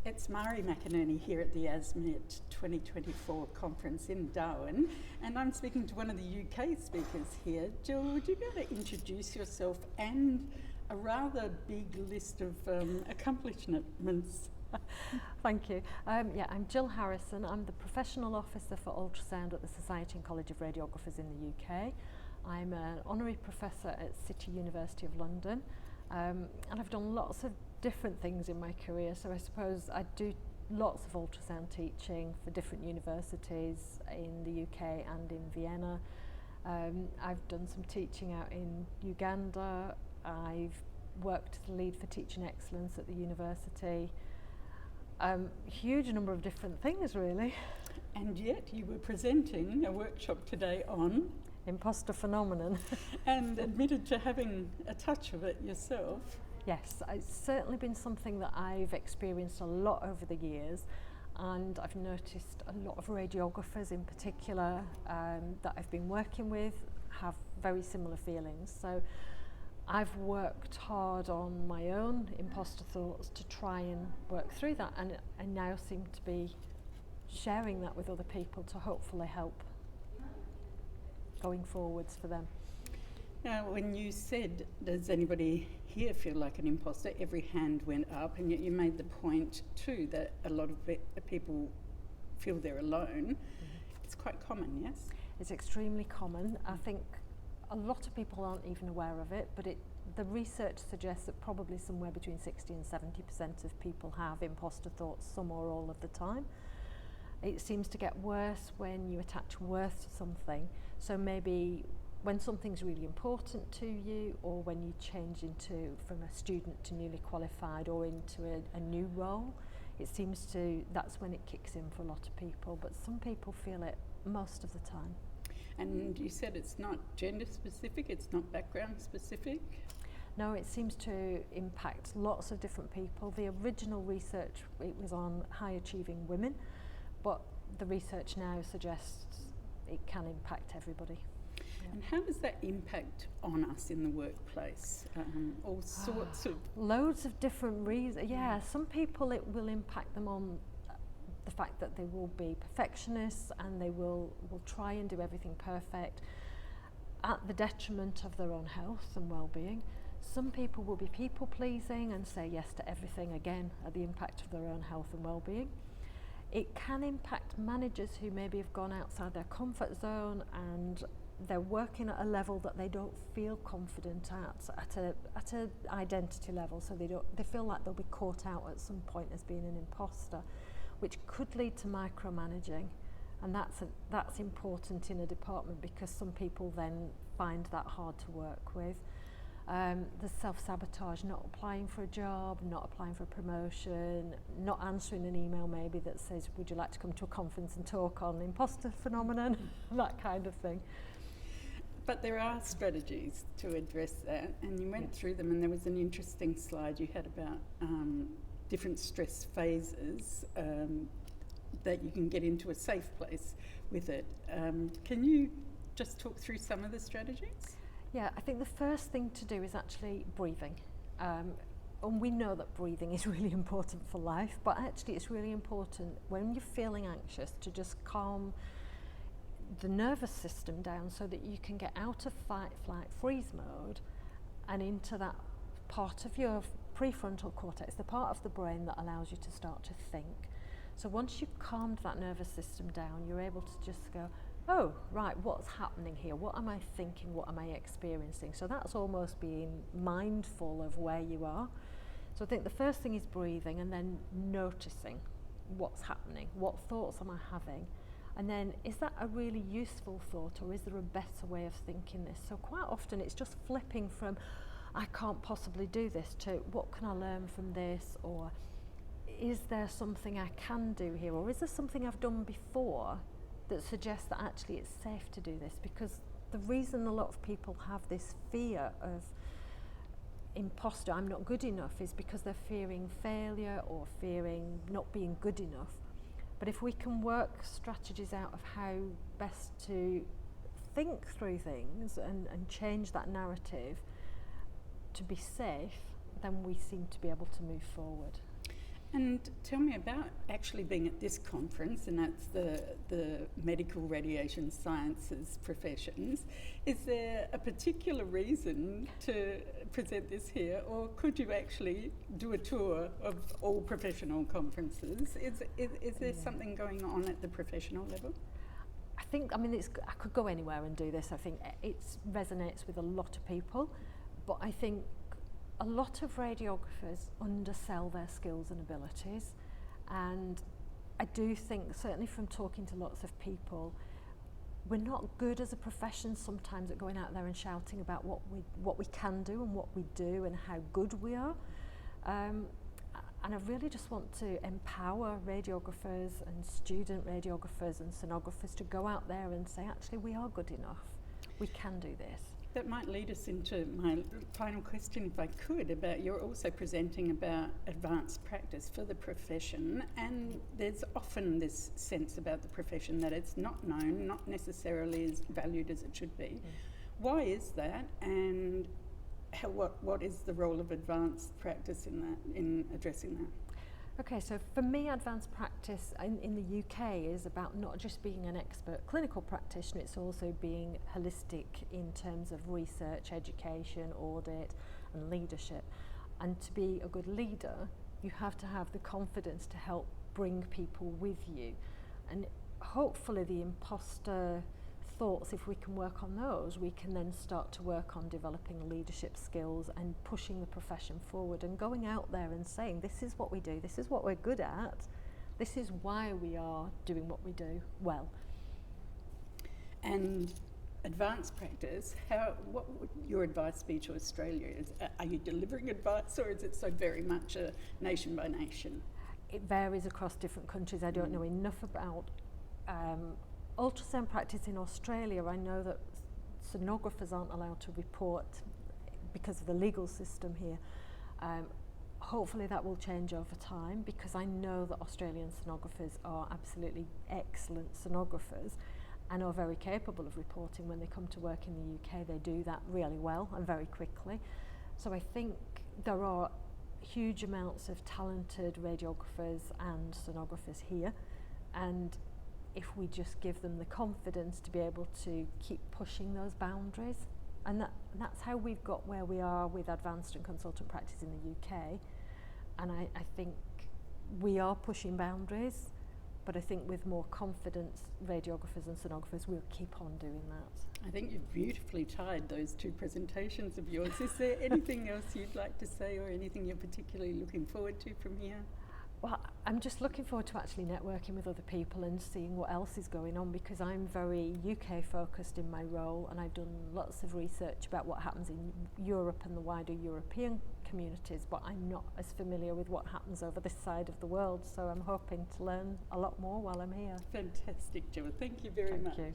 It's Mari McInerney here at the ASMET 2024 conference in Darwin, and I'm speaking to one of the UK speakers here. Jill, would you be able to introduce yourself and a rather big list of accomplishments? Thank you. I'm Gill Harrison. I'm the Professional Officer for Ultrasound at the Society and College of Radiographers in the UK. I'm an honorary professor at City University of London, and I've done lots of different things in my career. So I suppose I do lots of ultrasound teaching for different universities in the UK and in Vienna. I've done some teaching out in Uganda. I've worked as the lead for teaching excellence at the university. Huge number of different things, really. And yet you were presenting a workshop today on imposter phenomenon. And admitted to having a touch of it yourself. Yes, it's certainly been something that I've experienced a lot over the years, and I've noticed a lot of radiographers in particular that I've been working with have very similar feelings. So I've worked hard on my own imposter thoughts to try and work through that, and I now seem to be sharing that with other people to hopefully help going forwards for them. Now, when you said, does anybody here feel like an imposter, every hand went up, and yet you made the point too that a lot of people feel they're alone. It's quite common, yes? It's extremely common. I think a lot of people aren't even aware of it, but the research suggests that probably somewhere between 60 and 70% of people have imposter thoughts some or all of the time. It seems to get worse when you attach worth to something. So maybe when something's really important to you, or when you change from a student to newly qualified or into a new role, that's when it kicks in for a lot of people, but some people feel it most of the time. And you said it's not gender specific, it's not background specific? No, it seems to impact lots of different people. The original research, it was on high achieving women, but the research now suggests it can impact everybody. And how does that impact on us in the workplace? All sorts of... Loads of different reasons. Yeah, some people it will impact them on the fact that they will be perfectionists and they will try and do everything perfect at the detriment of their own health and well-being. Some people will be people-pleasing and say yes to everything, again, at the impact of their own health and well-being. It can impact managers who maybe have gone outside their comfort zone and they're working at a level that they don't feel confident at a identity level, so they feel like they'll be caught out at some point as being an imposter, which could lead to micromanaging, and that's important in a department because some people then find that hard to work with. There's self-sabotage, not applying for a job, not applying for a promotion, not answering an email maybe that says, would you like to come to a conference and talk on imposter phenomenon, that kind of thing. But there are strategies to address that, and you went through them, and there was an interesting slide you had about different stress phases that you can get into a safe place with it. Can you just talk through some of the strategies? Yeah, I think the first thing to do is actually breathing. And we know that breathing is really important for life, but actually it's really important when you're feeling anxious to just calm the nervous system down so that you can get out of fight, flight, freeze mode and into that part of your prefrontal cortex, the part of the brain that allows you to start to think. So once you've calmed that nervous system down, you're able to just go, oh, right, what's happening here? What am I thinking? What am I experiencing? So that's almost being mindful of where you are. So I think the first thing is breathing and then noticing what's happening. What thoughts am I having? And then, is that a really useful thought, or is there a better way of thinking this? So quite often it's just flipping from, I can't possibly do this, to what can I learn from this, or is there something I can do here, or is there something I've done before that suggests that actually it's safe to do this? Because the reason a lot of people have this fear of imposter, I'm not good enough, is because they're fearing failure or fearing not being good enough. But if we can work strategies out of how best to think through things and change that narrative to be safe, then we seem to be able to move forward. And tell me about actually being at this conference, and that's the medical radiation sciences professions. Is there a particular reason to present this here, or could you actually do a tour of all professional conferences? Is there something going on at the professional level? I think, I mean, I could go anywhere and do this. I think it resonates with a lot of people, but I think a lot of radiographers undersell their skills and abilities, and I do think, certainly from talking to lots of people, we're not good as a profession sometimes at going out there and shouting about what we can do and what we do and how good we are. And I really just want to empower radiographers and student radiographers and sonographers to go out there and say, actually, we are good enough. We can do this. That might lead us into my final question, if I could, about you're also presenting about advanced practice for the profession, and there's often this sense about the profession that it's not known, not necessarily as valued as it should be. Why is that, and what is the role of advanced practice in addressing that? Okay, so for me, advanced practice in the UK is about not just being an expert clinical practitioner, it's also being holistic in terms of research, education, audit and leadership. And to be a good leader, you have to have the confidence to help bring people with you. And hopefully the imposter thoughts, if we can work on those, we can then start to work on developing leadership skills and pushing the profession forward and going out there and saying, this is what we do, this is what we're good at, this is why we are doing what we do well. And advanced practice, what would your advice be to Australia? Are you delivering advice, or is it so very much a nation by nation? It varies across different countries. I don't know enough about ultrasound practice in Australia. I know that sonographers aren't allowed to report because of the legal system here. Hopefully that will change over time, because I know that Australian sonographers are absolutely excellent sonographers and are very capable of reporting when they come to work in the UK. They do that really well and very quickly. So I think there are huge amounts of talented radiographers and sonographers here, and if we just give them the confidence to be able to keep pushing those boundaries. And that's how we've got where we are with advanced and consultant practice in the UK. And I think we are pushing boundaries, but I think with more confidence, radiographers and sonographers will keep on doing that. I think you've beautifully tied those two presentations of yours. Is there anything else you'd like to say, or anything you're particularly looking forward to from here? Well, I'm just looking forward to actually networking with other people and seeing what else is going on, because I'm very UK focused in my role, and I've done lots of research about what happens in Europe and the wider European communities, but I'm not as familiar with what happens over this side of the world, so I'm hoping to learn a lot more while I'm here. Fantastic, Jill. Thank you very much. Thank you.